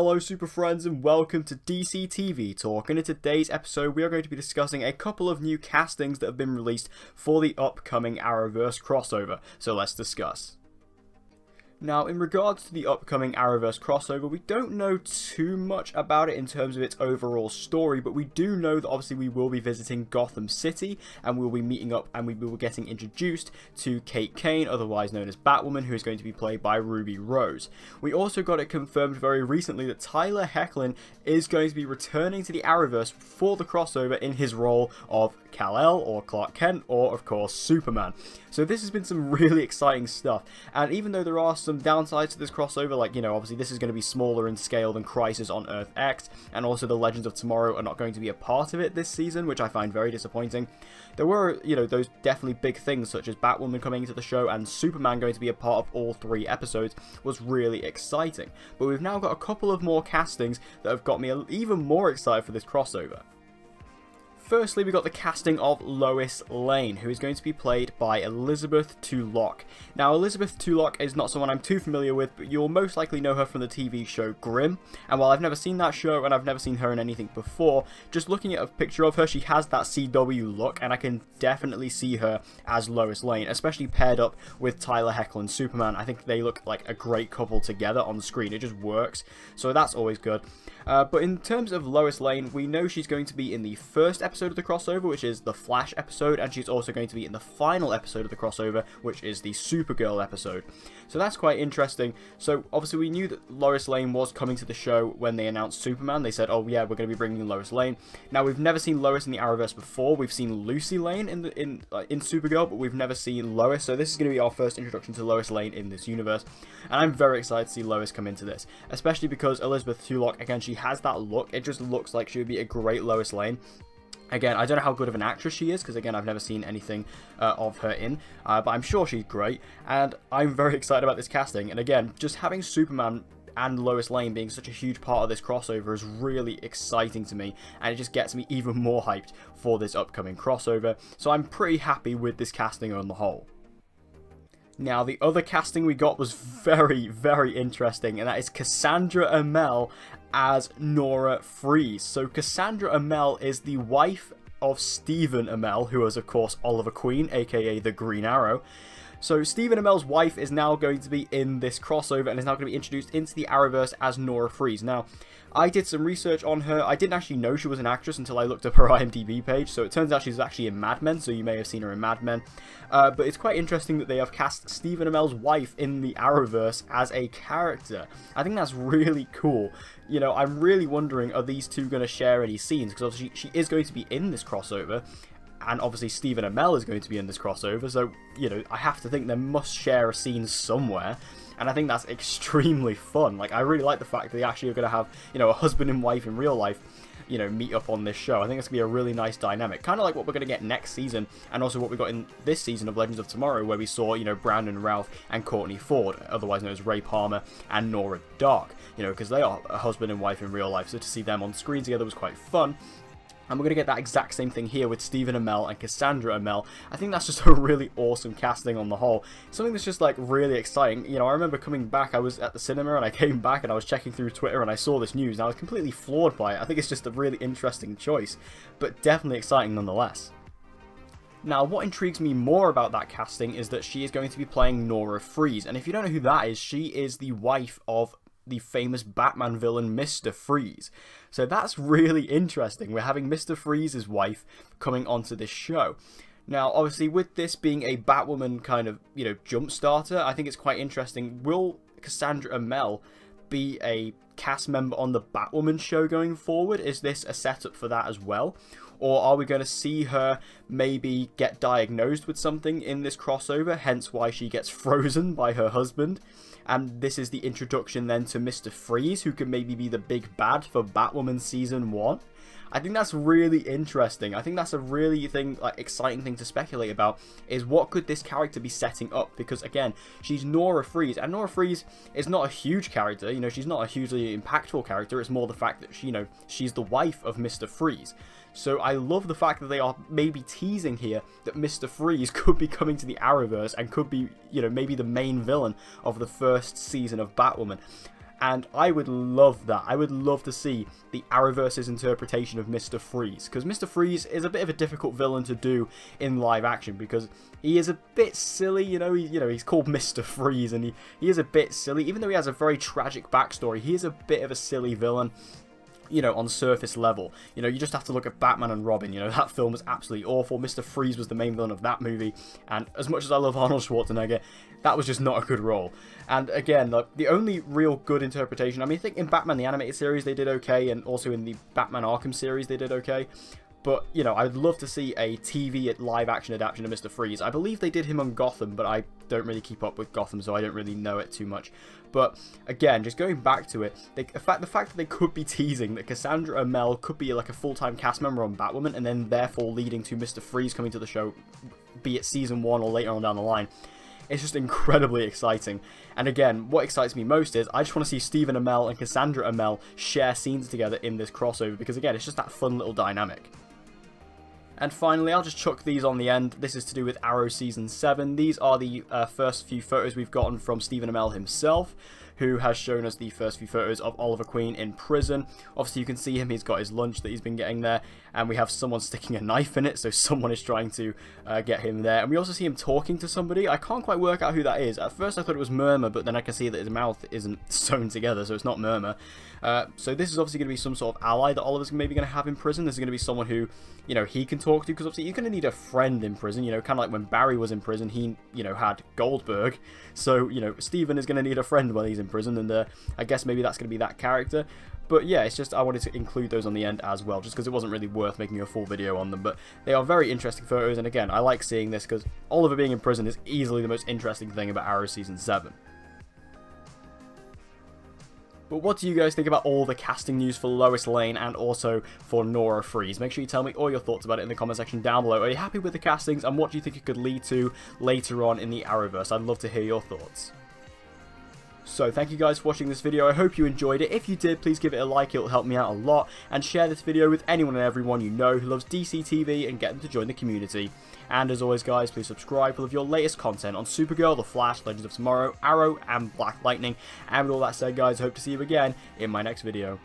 Hello super friends and welcome to DC TV Talk, and in today's episode we are going to be discussing a couple of new castings that have been released for the upcoming Arrowverse crossover, so let's discuss. Now, in regards to the upcoming Arrowverse crossover, we don't know too much about it in terms of its overall story, but we do know that obviously we will be visiting Gotham City, and we'll be meeting up and we will be getting introduced to Kate Kane, otherwise known as Batwoman, who is going to be played by Ruby Rose. We also got it confirmed very recently that Tyler Hoechlin is going to be returning to the Arrowverse for the crossover in his role of Kal-El, or Clark Kent, or of course Superman. So this has been some really exciting stuff, and even though there are some downsides to this crossover, like, obviously this is going to be smaller in scale than Crisis on Earth X, and also the Legends of Tomorrow are not going to be a part of it this season, which I find very disappointing. There were, those definitely big things, such as Batwoman coming into the show and Superman going to be a part of all 3 episodes, was really exciting. But we've now got a couple of more castings that have got me even more excited for this crossover. Firstly, we got the casting of Lois Lane, who is going to be played by Elizabeth Tulloch. Now, Elizabeth Tulloch is not someone I'm too familiar with, but you'll most likely know her from the TV show Grimm. And while I've never seen that show and I've never seen her in anything before, just looking at a picture of her, she has that CW look, and I can definitely see her as Lois Lane, especially paired up with Tyler Hoechlin Superman. I think they look like a great couple together on the screen. It just works, so that's always good. But in terms of Lois Lane, we know she's going to be in the first episode of the crossover, which is the Flash episode, and she's also going to be in the final episode of the crossover, which is the Supergirl episode. So that's quite interesting. So obviously we knew that Lois Lane was coming to the show when they announced Superman. They said, oh yeah, we're going to be bringing in Lois Lane. Now, we've never seen Lois in the Arrowverse before. We've seen Lucy Lane in Supergirl, but we've never seen Lois. So this is going to be our first introduction to Lois Lane in this universe, and I'm very excited to see Lois come into this, especially because Elizabeth Tulloch, again, she has that look. It just looks like she would be a great Lois Lane. Again, I don't know how good of an actress she is, because again, I've never seen anything of her in, but I'm sure she's great, and I'm very excited about this casting. And again, just having Superman and Lois Lane being such a huge part of this crossover is really exciting to me, and it just gets me even more hyped for this upcoming crossover, so I'm pretty happy with this casting on the whole. Now, the other casting we got was very, very interesting, and that is Cassandra Amell as Nora Fries. So Cassandra Amell is the wife of Stephen Amell, who is of course Oliver Queen, aka the Green Arrow. So Stephen Amell's wife is now going to be in this crossover and is now going to be introduced into the Arrowverse as Nora Fries. Now, I did some research on her. I didn't actually know she was an actress until I looked up her IMDb page, so it turns out she's actually in Mad Men, so you may have seen her in Mad Men. But it's quite interesting that they have cast Stephen Amell's wife in the Arrowverse as a character. I think that's really cool. I'm really wondering, are these two going to share any scenes? Because obviously she is going to be in this crossover, and obviously Stephen Amell is going to be in this crossover, so, I have to think they must share a scene somewhere, and I think that's extremely fun. Like, I really like the fact that they actually are going to have, a husband and wife in real life, meet up on this show. I think it's going to be a really nice dynamic, kind of like what we're going to get next season, and also what we got in this season of Legends of Tomorrow, where we saw, Brandon Routh and Courtney Ford, otherwise known as Ray Palmer and Nora Dark, because they are a husband and wife in real life, so to see them on screen together was quite fun. And we're going to get that exact same thing here with Stephen Amell and Cassandra Amell. I think that's just a really awesome casting on the whole. Something that's just, like, really exciting. I remember coming back, I was at the cinema and I came back and I was checking through Twitter and I saw this news and I was completely floored by it. I think it's just a really interesting choice, but definitely exciting nonetheless. Now, what intrigues me more about that casting is that she is going to be playing Nora Fries. And if you don't know who that is, she is the wife of the famous Batman villain Mr. Freeze. So that's really interesting. We're having Mr. Freeze's wife coming onto this show. Now, obviously, with this being a Batwoman kind of, jump starter, I think it's quite interesting. Will Cassandra Amell be a cast member on the Batwoman show going forward? Is this a setup for that as well? Or are we going to see her maybe get diagnosed with something in this crossover, hence why she gets frozen by her husband? And this is the introduction then to Mr. Freeze, who could maybe be the big bad for Batwoman Season 1. I think that's really interesting. I think that's a really exciting thing to speculate about, is what could this character be setting up? Because again, she's Nora Fries, and Nora Fries is not a huge character. She's not a hugely impactful character. It's more the fact that she's the wife of Mr. Freeze. So I love the fact that they are maybe teasing here that Mr. Freeze could be coming to the Arrowverse and could be, maybe the main villain of the first season of Batwoman. And I would love that. I would love to see the Arrowverse's interpretation of Mr. Freeze, because Mr. Freeze is a bit of a difficult villain to do in live action, because he is a bit silly, he's called Mr. Freeze, and he is a bit silly. Even though he has a very tragic backstory, he is a bit of a silly villain, on surface level. You just have to look at Batman and Robin. That film was absolutely awful. Mr. Freeze was the main villain of that movie, and as much as I love Arnold Schwarzenegger, that was just not a good role. And again, the only real good interpretation, I think in Batman the Animated Series they did okay, and also in the Batman Arkham series they did okay. But, I'd love to see a TV live-action adaptation of Mr. Freeze. I believe they did him on Gotham, but I don't really keep up with Gotham, so I don't really know it too much. But, again, just going back to it, the fact that they could be teasing that Cassandra Amell could be like a full-time cast member on Batwoman, and then therefore leading to Mr. Freeze coming to the show, be it Season 1 or later on down the line, it's just incredibly exciting. And again, what excites me most is I just want to see Stephen Amell and Cassandra Amell share scenes together in this crossover, because again, it's just that fun little dynamic. And finally, I'll just chuck these on the end. This is to do with Arrow Season 7. These are the first few photos we've gotten from Stephen Amell himself, who has shown us the first few photos of Oliver Queen in prison. Obviously, you can see him. He's got his lunch that he's been getting there, and we have someone sticking a knife in it, so someone is trying to get him there. And we also see him talking to somebody. I can't quite work out who that is. At first, I thought it was Murmur, but then I can see that his mouth isn't sewn together, so it's not Murmur. So this is obviously going to be some sort of ally that Oliver's maybe going to have in prison. This is going to be someone who, he can talk to, because obviously you're going to need a friend in prison, kind of like when Barry was in prison, he, had Goldberg. So, Stephen is going to need a friend while he's in prison, and I guess maybe that's going to be that character. But yeah, it's just I wanted to include those on the end as well, just because it wasn't really worth making a full video on them. But they are very interesting photos, and again, I like seeing this because Oliver being in prison is easily the most interesting thing about Arrow Season 7. But what do you guys think about all the casting news for Lois Lane and also for Nora Fries? Make sure you tell me all your thoughts about it in the comment section down below. Are you happy with the castings, and what do you think it could lead to later on in the Arrowverse? I'd love to hear your thoughts. So thank you guys for watching this video. I hope you enjoyed it. If you did, please give it a like. It'll help me out a lot. And share this video with anyone and everyone you know who loves DC TV, and get them to join the community. And as always guys, please subscribe for all of your latest content on Supergirl, The Flash, Legends of Tomorrow, Arrow, and Black Lightning. And with all that said guys, I hope to see you again in my next video.